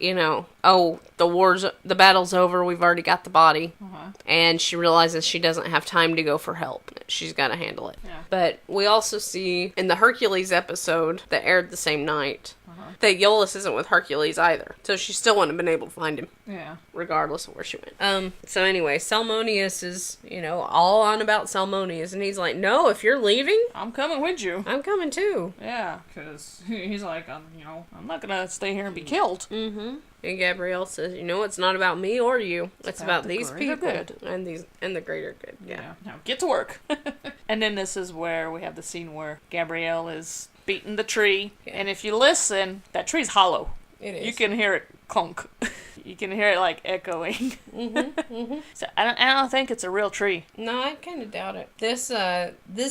oh, the battle's over, we've already got the body. Uh-huh. And she realizes she doesn't have time to go for help. She's got to handle it. Yeah. But we also see, in the Hercules episode that aired the same night, that Iolaus isn't with Hercules either. So she still wouldn't have been able to find him. Yeah. Regardless of where she went. So anyway, Salmonius is, all on about Salmonius. And he's like, no, if you're leaving... I'm coming with you. I'm coming too. Yeah, because he's like, I'm not going to stay here and be killed. Mm-hmm. And Gabrielle says, it's not about me or you. It's about the these greater people. good. And the greater good. Yeah. Now get to work. And then this is where we have the scene where Gabrielle is beating the tree. Yeah. And if you listen, that tree's hollow. It is. You can hear it clunk. You can hear it like echoing. Mm-hmm, mm-hmm. So I don't think it's a real tree. No, I kind of doubt it. This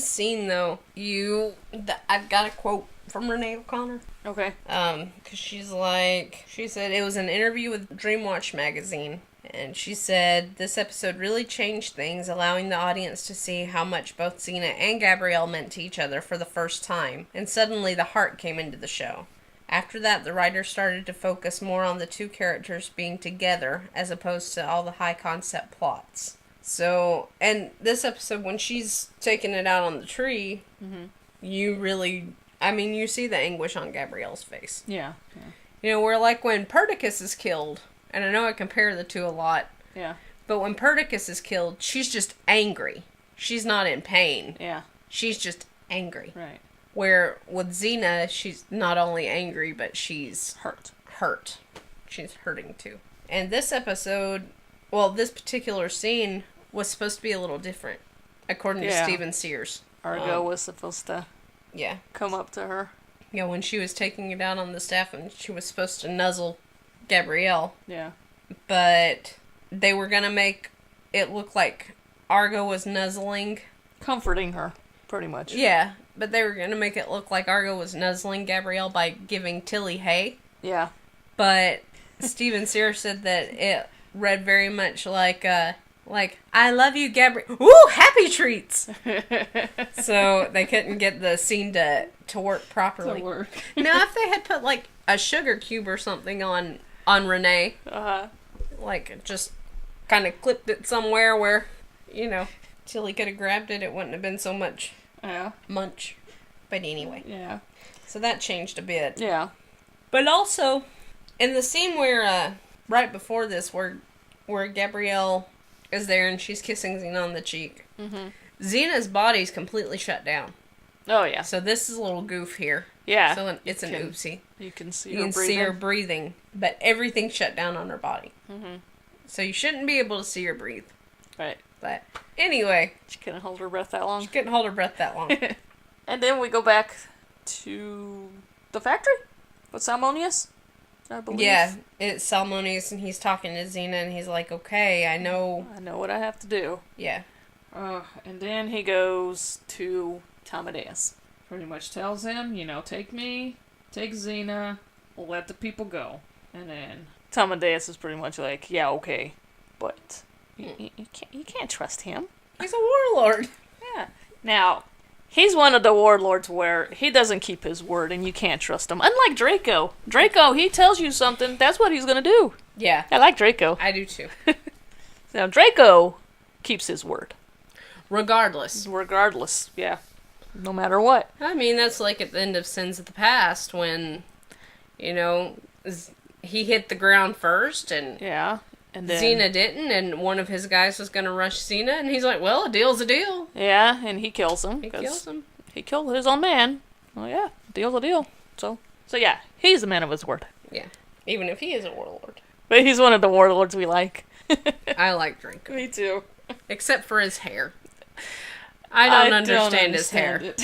scene though, I've got a quote from Renee O'Connor. Okay. Because she said it was an interview with Dreamwatch magazine. And she said, this episode really changed things, allowing the audience to see how much both Xena and Gabrielle meant to each other for the first time, and suddenly the heart came into the show. After that, the writers started to focus more on the two characters being together, as opposed to all the high-concept plots. So, and this episode, when she's taking it out on the tree, you really, I mean, you see the anguish on Gabrielle's face. Yeah. You know, where like when Perdiccas is killed, and I know I compare the two a lot. Yeah. But when Perdiccas is killed, she's just angry. She's not in pain. Yeah. She's just angry. Right. Where with Xena, she's not only angry, but she's hurt. She's hurting too. And this episode, well, this particular scene was supposed to be a little different, according to Steven Sears. Argo was supposed to Yeah. come up to her. Yeah, when she was taking it out on the staff and she was supposed to nuzzle Gabrielle. Yeah. But they were going to make it look like Argo was nuzzling. Comforting her, pretty much. Yeah, but they were going to make it look like Argo was nuzzling Gabrielle by giving Tilly hay. Yeah. But Steven Sears said that it read very much like, I love you, Gabrielle. Ooh, happy treats! So they couldn't get the scene to work properly. Now, if they had put, like, a sugar cube or something on Renee, like, just kind of clipped it somewhere where, you know, Tilly could have grabbed it, it wouldn't have been so much munch. But anyway. Yeah. So that changed a bit. Yeah. But also, in the scene where, right before this, where Gabrielle is there and she's kissing Xena on the cheek, Xena's body's completely shut down. Oh, yeah. So this is a little goof here. Yeah. So it's an oopsie. You can see You can see her breathing, but everything's shut down on her body. So you shouldn't be able to see her breathe. Right. But anyway. She couldn't hold her breath that long. She couldn't hold her breath that long. And then we go back to the factory with Salmonius, I believe. Yeah, it's Salmonius, and he's talking to Xena, and he's like, okay, I know what I have to do. Yeah. And then he goes to Amadeus. Pretty much tells him, take me, take Xena, we'll let the people go. And then Amadeus is pretty much like, yeah, okay, but you can't trust him. He's a warlord. Yeah. Now, he's one of the warlords where he doesn't keep his word and you can't trust him. Unlike Draco. Draco, he tells you something, that's what he's gonna do. Yeah. I like Draco. I do too. Now, Draco keeps his word. Regardless, yeah. No matter what. I mean, that's like at the end of Sins of the Past when, he hit the ground first and yeah, and then Xena didn't, and one of his guys was going to rush Xena, and he's like, well, a deal's a deal. Yeah, and he kills him. He killed his own man. Well, yeah, deal's a deal. So yeah, he's a man of his word. Yeah, even if he is a warlord. But he's one of the warlords we like. I like Draco. Me too. Except for his hair. I don't understand his hair.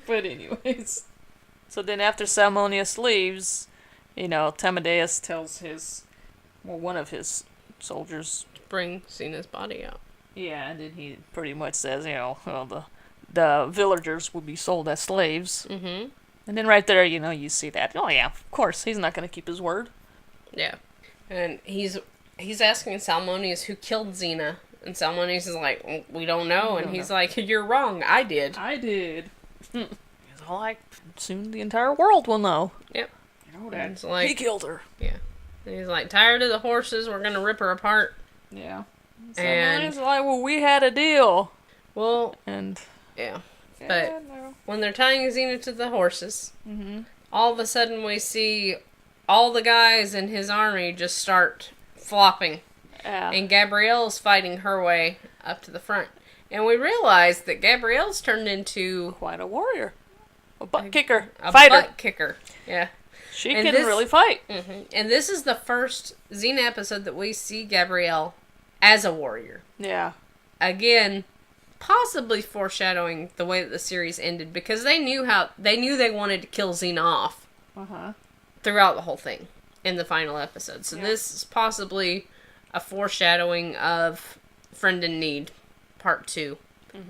But anyways. So then after Salmonius leaves, Amadeus tells one of his soldiers to bring Xena's body out. Yeah, and then he pretty much says, the villagers would be sold as slaves. Mm-hmm. And then right there, you see that. Oh yeah, of course, he's not going to keep his word. Yeah. And he's asking Salmonius who killed Xena. And Salmonius is like, we don't know. And he's like, you're wrong. I did. He's all like, soon the entire world will know. Yep. That he killed her. Yeah. And he's like, tired of the horses. We're going to rip her apart. Yeah. And he's like, well, we had a deal. Well. And. Yeah. But when they're tying Xena to the horses, all of a sudden we see all the guys in his army just start flopping. Yeah. And Gabrielle's fighting her way up to the front. And we realize that Gabrielle's turned into... quite a warrior. A butt kicker. A fighter. Butt kicker. Yeah. She can really fight. Mm-hmm. And this is the first Xena episode that we see Gabrielle as a warrior. Yeah. Again, possibly foreshadowing the way that the series ended, because they knew they wanted to kill Xena off throughout the whole thing in the final episode. So this is possibly a foreshadowing of Friend in Need Part 2.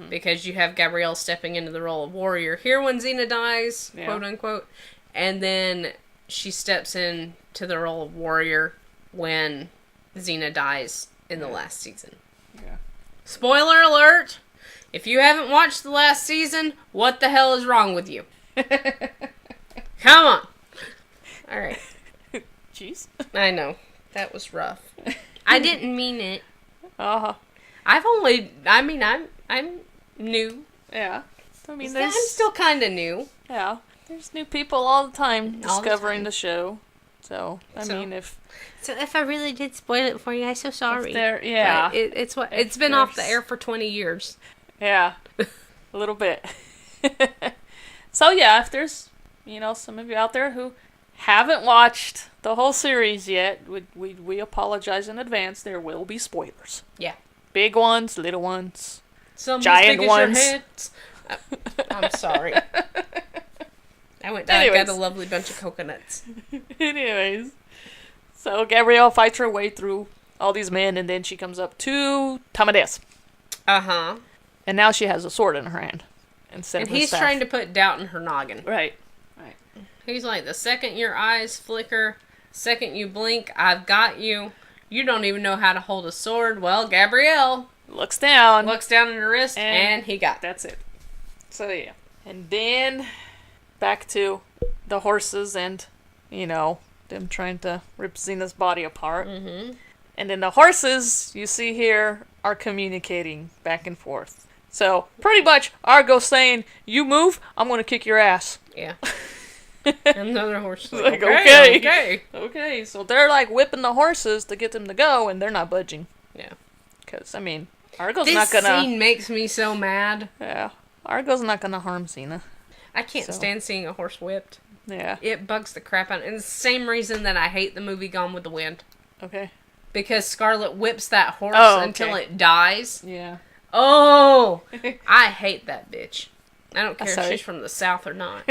Because you have Gabrielle stepping into the role of warrior here when Xena dies, quote unquote, and then she steps in to the role of warrior when Xena dies in the last season. Yeah. Spoiler alert! If you haven't watched the last season, what the hell is wrong with you? Come on! Alright. Jeez. I know. That was rough. I didn't mean it. Uh-huh. I'm new. Yeah. I mean, I'm still kind of new. Yeah. There's new people all the time All the discovering time. the show. So, I mean, if I really did spoil it for you, I'm so sorry. yeah. But it's been off the air for 20 years. Yeah. A little bit. So, yeah, if there's, some of you out there who haven't watched the whole series yet, we apologize in advance. There will be spoilers. Yeah. Big ones, little ones, Some giant ones. I'm sorry. I went down and got a lovely bunch of coconuts. Anyways. So Gabrielle fights her way through all these men, and then she comes up to Tamadeus. Uh-huh. And now she has a sword in her hand. And he's trying to put doubt in her noggin. Right. He's like, the second your eyes flicker, second you blink, I've got you. You don't even know how to hold a sword. Well, Gabrielle looks down at her wrist, and he got it. That's it. So, yeah. And then back to the horses and, them trying to rip Xena's body apart. Mm-hmm. And then the horses, you see here, are communicating back and forth. So, pretty much, Argo's saying, you move, I'm going to kick your ass. Yeah. And the other horse is like, okay. So they're like whipping the horses to get them to go, and they're not budging. Yeah. Because, Argo's not gonna... This scene makes me so mad. Yeah. Argo's not gonna harm Xena. I can't stand seeing a horse whipped. Yeah. It bugs the crap out of me. And it's the same reason that I hate the movie Gone with the Wind. Okay. Because Scarlet whips that horse until it dies. Yeah. Oh! I hate that bitch. I don't care if she's from the South or not.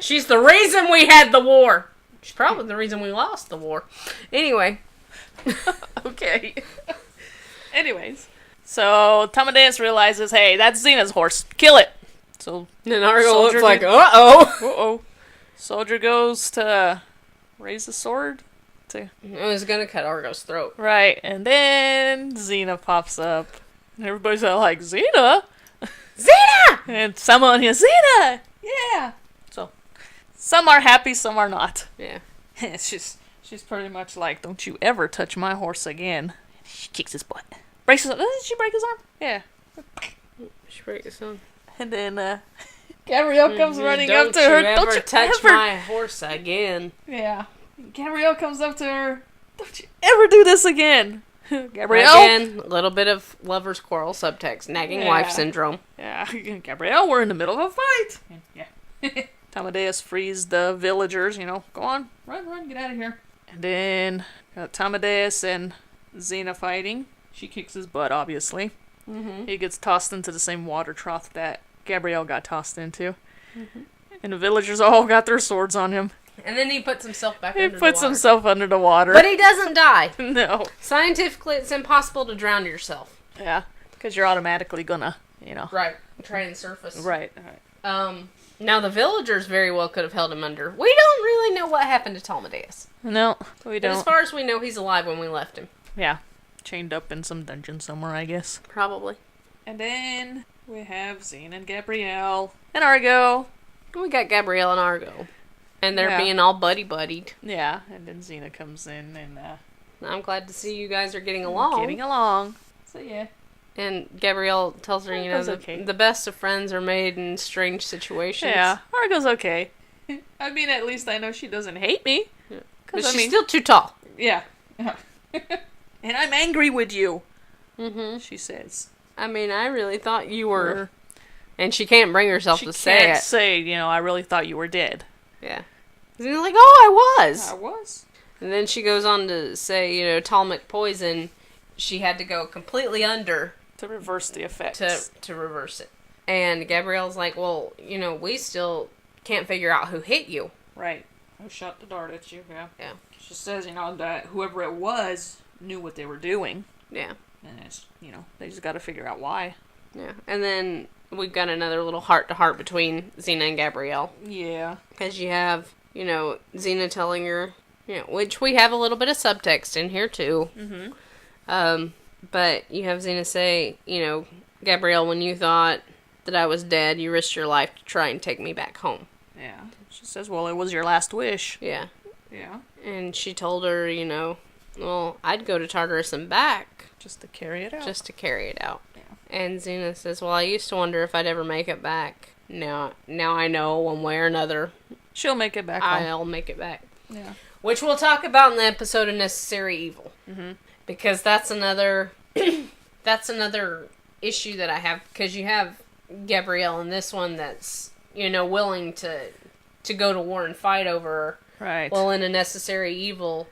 She's the reason we had the war. She's probably the reason we lost the war. Anyway. Okay. Anyways. So, Tamadeus realizes, hey, that's Xena's horse. Kill it. So, then Argo looks like, uh-oh. Uh-oh. Soldier goes to raise the sword. I was gonna cut Argo's throat. Right. And then Xena pops up. And everybody's all like, Xena? Xena! And someone here, Xena! Yeah! So, some are happy, some are not. Yeah. She's pretty much like, don't you ever touch my horse again. She kicks his butt. Breaks his arm. Doesn't she break his arm? Yeah. She breaks his arm. And then, Gabrielle comes running up to Don't her. you ever touch my horse again. Yeah. Gabrielle comes up to her. Don't you ever do this again. Gabrielle. Again, a little bit of lover's quarrel subtext. Nagging wife syndrome. Yeah. Gabrielle, we're in the middle of a fight. Yeah. Tamadeus frees the villagers, go on, run, get out of here. And then, got Tamadeus and Xena fighting. She kicks his butt, obviously. Mm-hmm. He gets tossed into the same water trough that Gabrielle got tossed into. Mm-hmm. And the villagers all got their swords on him. And then he puts himself back under the water. He puts himself under the water. But he doesn't die. No. Scientifically, it's impossible to drown yourself. Yeah, because you're automatically gonna, Right. Try and surface. Right. Now, the villagers very well could have held him under. We don't really know what happened to Tamadeus. No, we don't. But as far as we know, he's alive when we left him. Yeah. Chained up in some dungeon somewhere, I guess. Probably. And then we have Xena and Gabrielle and Argo. We got Gabrielle and Argo. And they're being all buddy-buddied. Yeah, and then Xena comes in and... I'm glad to see you guys are getting along. So, yeah. And Gabrielle tells her, the best of friends are made in strange situations. Yeah, Argo's okay. I mean, at least I know she doesn't hate me. Yeah. But she's still too tall. Yeah. And I'm angry with you, she says. I mean, I really thought you were... And she can't bring herself to say it. She can't say, I really thought you were dead. Yeah. And you're like, oh, I was. I was. And then she goes on to say, Talmic poison, she had to go completely under. To reverse the effects. To reverse it. And Gabrielle's like, well, we still can't figure out who hit you. Right. Who shot the dart at you, yeah. Yeah. She says, that whoever it was knew what they were doing. Yeah. And it's, they just got to figure out why. Yeah. And then we've got another little heart-to-heart between Xena and Gabrielle. Yeah. Because you have, Xena telling her, Yeah, which we have a little bit of subtext in here, too. But you have Xena say, Gabrielle, when you thought that I was dead, you risked your life to try and take me back home. Yeah. She says, well, it was your last wish. Yeah. Yeah. And she told her, well, I'd go to Tartarus and back. Just to carry it out. Yeah. And Xena says, well, I used to wonder if I'd ever make it back. Now I know one way or another. She'll make it back home. I'll make it back. Yeah. Which we'll talk about in the episode of Necessary Evil. Because that's another issue that I have. Because you have Gabrielle in this one that's, willing to go to war and fight over her. Right. Well, in a Necessary Evil,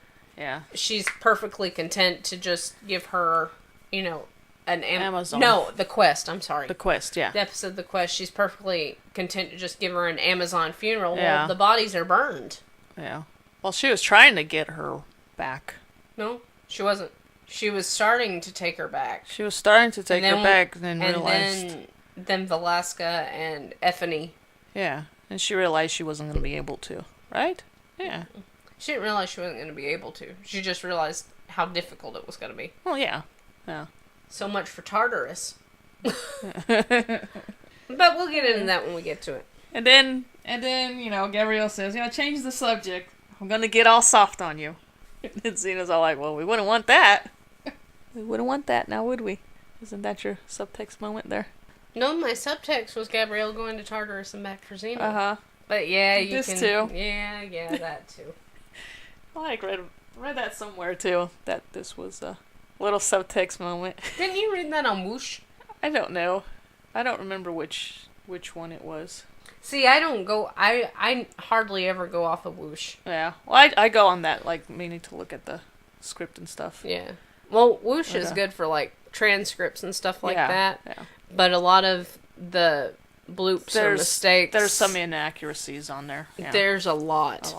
she's perfectly content to just give her, an Amazon. No, the quest. I'm sorry. The quest, yeah. The episode, the quest. She's perfectly content to just give her an Amazon funeral. Yeah. Well, the bodies are burned. Yeah. Well, she was trying to get her back. No, she wasn't. She was starting to take her back. She was starting to take her back, then realized. And then Velasca and Effany. Yeah, and she realized she wasn't going to be able to, right? Yeah. She didn't realize she wasn't going to be able to. She just realized how difficult it was going to be. Well, yeah. Yeah. So much for Tartarus. But we'll get into that when we get to it. And then, Gabrielle says, change the subject. I'm going to get all soft on you. And Xena's all like, well, we wouldn't want that. We wouldn't want that, now would we? Isn't that your subtext moment there? No, my subtext was Gabrielle going to Tartarus and back for Xena. Uh-huh. But yeah, you this can... too. Yeah, that too. I read that somewhere too, that this was a little subtext moment. Didn't you read that on Whoosh? I don't know. I don't remember which one it was. See, I hardly ever go off of Whoosh. Yeah. Well, I go on that, meaning to look at the script and stuff. Yeah. Well, Whoosh is good for, transcripts and stuff like that. Yeah. But a lot of the bloops or mistakes... There's some inaccuracies on there. Yeah. There's a lot.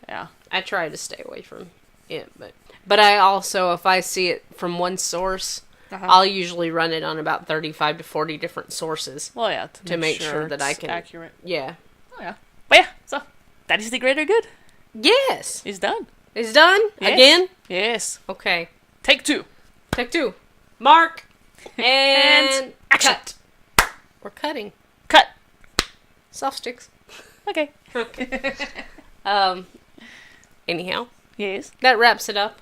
Yeah. I try to stay away from it, but I also, if I see it from one source... I'll usually run it on about 35 to 40 different sources. Well, yeah, to make sure that I can... accurate. Yeah. Oh, yeah. But yeah, so, that is the greater good. Yes! It's done. It's done? Yes. Again? Yes. Okay. Take two. Mark. And action. Cut. We're cutting. Cut. Soft sticks. Okay. Anyhow. Yes. That wraps it up.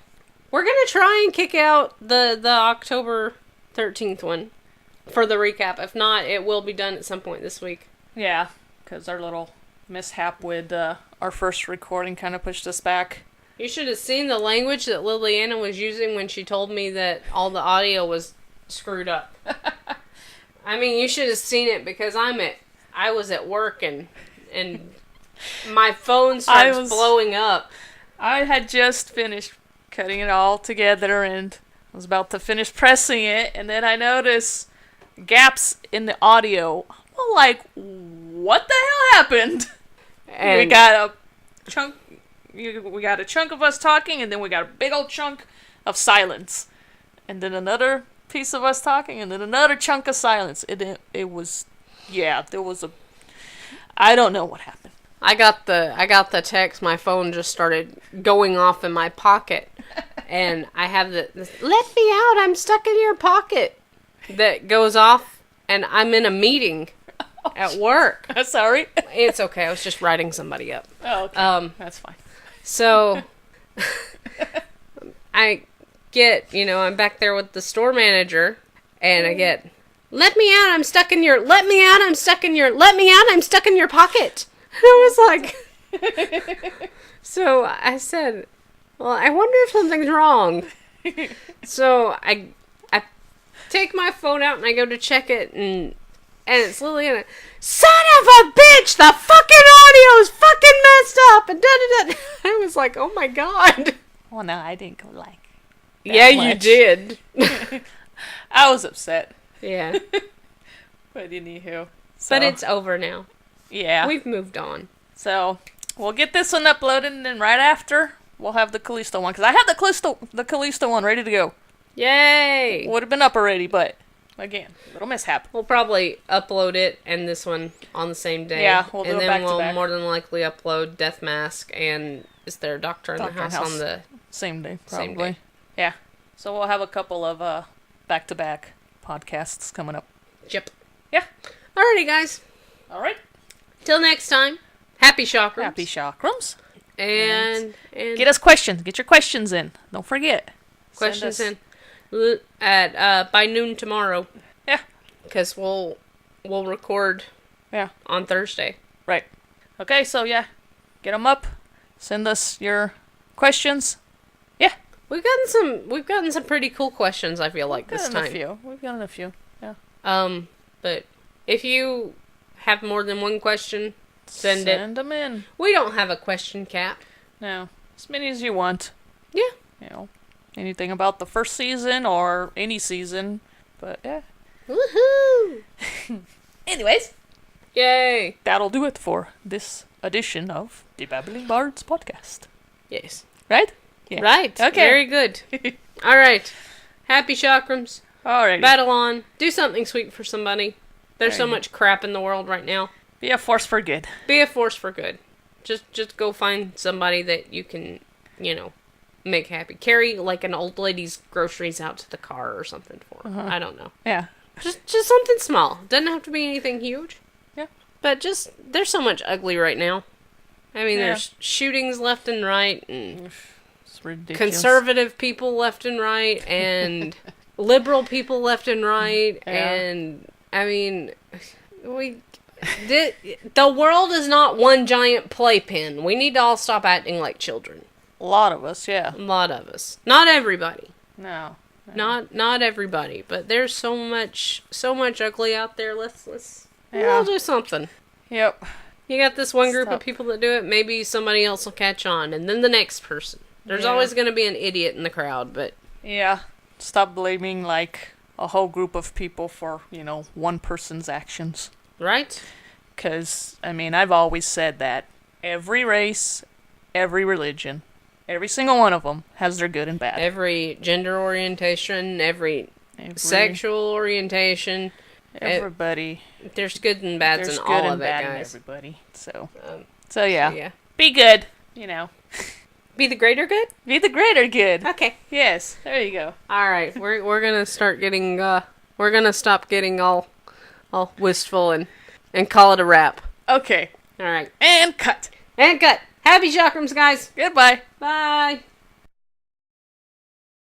We're going to try and kick out the October 13th one for the recap. If not, it will be done at some point this week. Yeah, because our little mishap with our first recording kind of pushed us back. You should have seen the language that Liliana was using when she told me that all the audio was screwed up. I mean, you should have seen it because I was at work and my phone starts blowing up. I had just finished cutting it all together and I was about to finish pressing it, and then I noticed gaps in the audio. I'm like, what the hell happened? And we got a chunk of us talking, and then we got a big old chunk of silence, and then another piece of us talking, and then another chunk of silence. It was, there was I don't know what happened. I got the text. My phone just started going off in my pocket, and I have this "Let me out! I'm stuck in your pocket" that goes off, and I'm in a meeting at work. Sorry, it's okay. I was just writing somebody up. Oh, okay. That's fine. So I get, I'm back there with the store manager, and I get, "Let me out! I'm stuck in your. Let me out! I'm stuck in your. Let me out! I'm stuck in your pocket." I was like, so I said, well, I wonder if something's wrong. So I take my phone out and I go to check it, and it's Liliana. Son of a bitch! The fucking audio is fucking messed up! And da-da-da. I was like, oh my god. Well, no, I didn't go like that much. You did. I was upset. Yeah. But anywho. So. But it's over now. Yeah. We've moved on. So, we'll get this one uploaded, and then right after, we'll have the Callisto one. Because I have the Callisto one ready to go. Yay! Would have been up already, but Again, little mishap. We'll probably upload it and this one on the same day. Yeah, we'll do and it then back to we'll back. more than likely upload Death Mask and Is There a Doctor in the House on the same day, probably. same day. Yeah. So we'll have a couple of back-to-back podcasts coming up. Yep. Yeah. Alrighty, guys. All right. Till next time. Happy chakrams. Happy chakrams. And Get us questions. Get your questions in. Don't forget. questions in at by noon tomorrow. Yeah. Because we'll record on Thursday. Right. Okay, so yeah. Get them up. Send us your questions. Yeah. We've gotten some pretty cool questions, I feel like, this time. We've gotten a few. Yeah. But if you have more than one question, send it. Send them in. We don't have a question cap. No. As many as you want. Yeah. You know, anything about the first season or any season. But yeah. Woohoo! Anyways. Yay! That'll do it for this edition of the Babbling Bards podcast. Yes. Right? Yeah. Right. Okay. Very good. All right. Happy chakrams. Alrighty. Battle on. Do something sweet for somebody. There's so Alrighty. much crap in the world right now. Be a force for good. Be a force for good. Just go find somebody that you can, make happy. Carry like an old lady's groceries out to the car or something for her. I don't know. Yeah. Just something small. Doesn't have to be anything huge. Yeah. But there's so much ugly right now. I mean, Yeah. there's shootings left and right, and It's ridiculous. conservative people left and right, and liberal people left and right, Yeah. and I mean, the world is not one giant playpen. We need to all stop acting like children. A lot of us, yeah. A lot of us. Not everybody. No. Not everybody, but there's so much ugly out there. Let's Yeah. we'll do something. Yep. You got this one group of Stop. people that do it, maybe somebody else will catch on, and then the next person. There's Yeah. always going to be an idiot in the crowd, but Yeah. Stop blaming, like, a whole group of people for, one person's actions. right? Because, I mean, I've always said that every race, every religion, every single one of them has their good and bad. Every gender orientation, every sexual orientation, Everybody. there's good and bads There's in good all and of it, bad in guys. everybody. So So, yeah. Be good. Be the greater good? Be the greater good. Okay. Yes. There you go. All right. We're going to start getting we're going to stop getting all wistful and call it a wrap. Okay. All right. And cut. And cut. Happy chakrams, guys. Goodbye. Bye.